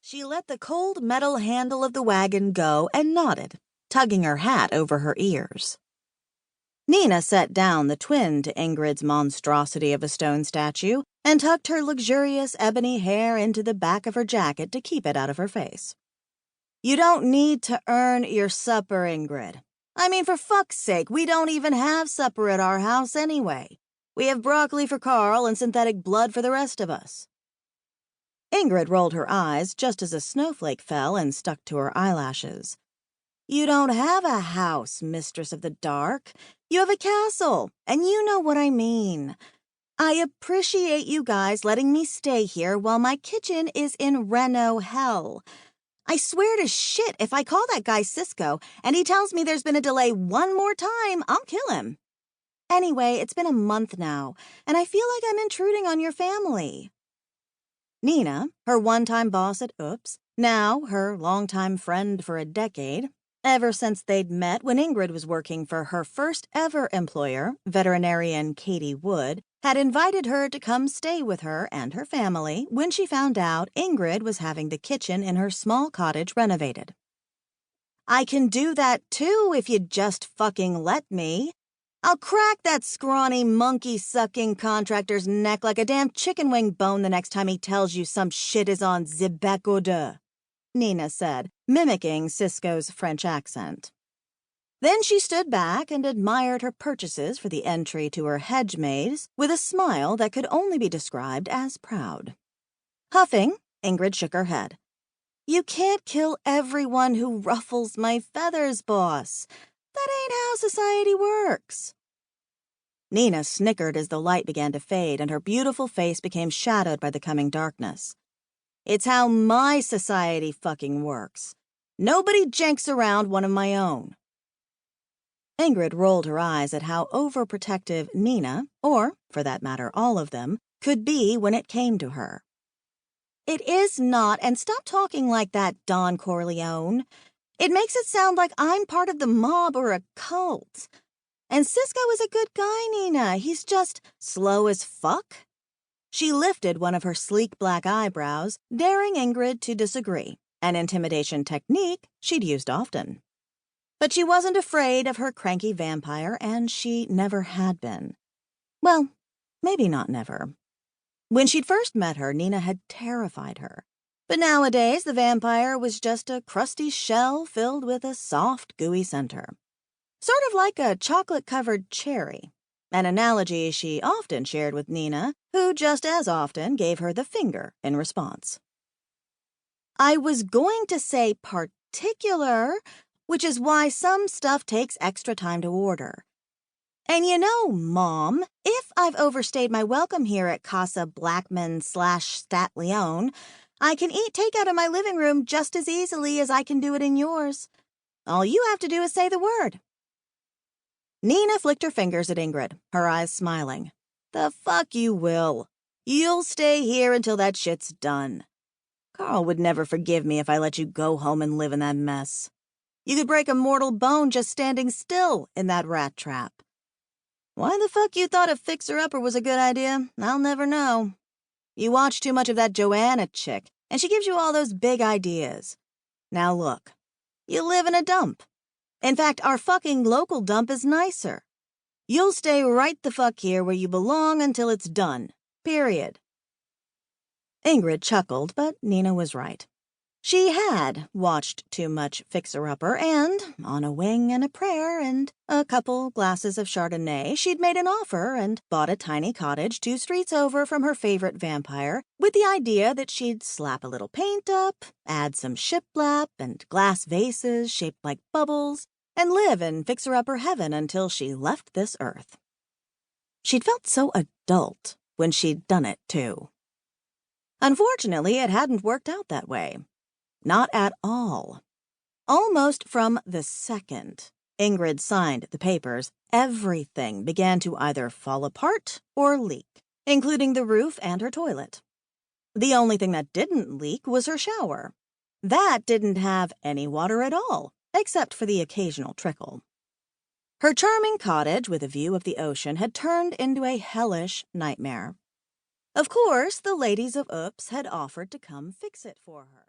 She let the cold metal handle of the wagon go and nodded, tugging her hat over her ears. Nina set down the twin to Ingrid's monstrosity of a stone statue and tucked her luxurious ebony hair into the back of her jacket to keep it out of her face. You don't need to earn your supper, Ingrid. I mean, for fuck's sake, we don't even have supper at our house anyway. We have broccoli for Carl and synthetic blood for the rest of us. Ingrid rolled her eyes just as a snowflake fell and stuck to her eyelashes. You don't have a house, Mistress of the Dark. You have a castle, and you know what I mean. I appreciate you guys letting me stay here while my kitchen is in Reno hell. I swear to shit, if I call that guy Cisco and he tells me there's been a delay one more time, I'll kill him. Anyway, it's been a month now, and I feel like I'm intruding on your family. Nina, her one-time boss at Oops, now her longtime friend for a decade, ever since they'd met when Ingrid was working for her first-ever employer, veterinarian Katie Wood, had invited her to come stay with her and her family when she found out Ingrid was having the kitchen in her small cottage renovated. I can do that too if you'd just fucking let me. I'll crack that scrawny, monkey-sucking contractor's neck like a damn chicken wing bone the next time he tells you some shit is on Zibecode, Nina said, mimicking Cisco's French accent. Then she stood back and admired her purchases for the entry to her hedge maze with a smile that could only be described as proud. Huffing, Ingrid shook her head. You can't kill everyone who ruffles my feathers, boss. That ain't how society works. Nina snickered as the light began to fade and her beautiful face became shadowed by the coming darkness. It's how my society fucking works. Nobody janks around one of my own. Ingrid rolled her eyes at how overprotective Nina, or, for that matter, all of them, could be when it came to her. It is not, and stop talking like that, Don Corleone. It makes it sound like I'm part of the mob or a cult. And Cisco is a good guy, Nina. He's just slow as fuck. She lifted one of her sleek black eyebrows, daring Ingrid to disagree, an intimidation technique she'd used often. But she wasn't afraid of her cranky vampire, and she never had been. Well, maybe not never. When she'd first met her, Nina had terrified her. But nowadays, the vampire was just a crusty shell filled with a soft, gooey center. Sort of like a chocolate-covered cherry, an analogy she often shared with Nina, who just as often gave her the finger in response. I was going to say particular, which is why some stuff takes extra time to order. And you know, Mom, if I've overstayed my welcome here at Casa Blackman/Stat Leone, I can eat takeout in my living room just as easily as I can do it in yours. All you have to do is say the word. Nina flicked her fingers at Ingrid, her eyes smiling. The fuck you will. You'll stay here until that shit's done. Carl would never forgive me if I let you go home and live in that mess. You could break a mortal bone just standing still in that rat trap. Why the fuck you thought a fixer-upper was a good idea, I'll never know. You watch too much of that Joanna chick, and she gives you all those big ideas. Now look, you live in a dump. In fact, our fucking local dump is nicer. You'll stay right the fuck here where you belong until it's done. Period. Ingrid chuckled, but Nina was right. She had watched too much Fixer-Upper and, on a wing and a prayer and a couple glasses of Chardonnay, she'd made an offer and bought a tiny cottage 2 streets over from her favorite vampire with the idea that she'd slap a little paint up, add some shiplap and glass vases shaped like bubbles, and live in Fixer-Upper heaven until she left this earth. She'd felt so adult when she'd done it, too. Unfortunately, it hadn't worked out that way. Not at all. Almost from the second Ingrid signed the papers, everything began to either fall apart or leak, including the roof and her toilet. The only thing that didn't leak was her shower. That didn't have any water at all, except for the occasional trickle. Her charming cottage with a view of the ocean had turned into a hellish nightmare. Of course, the ladies of Oops had offered to come fix it for her.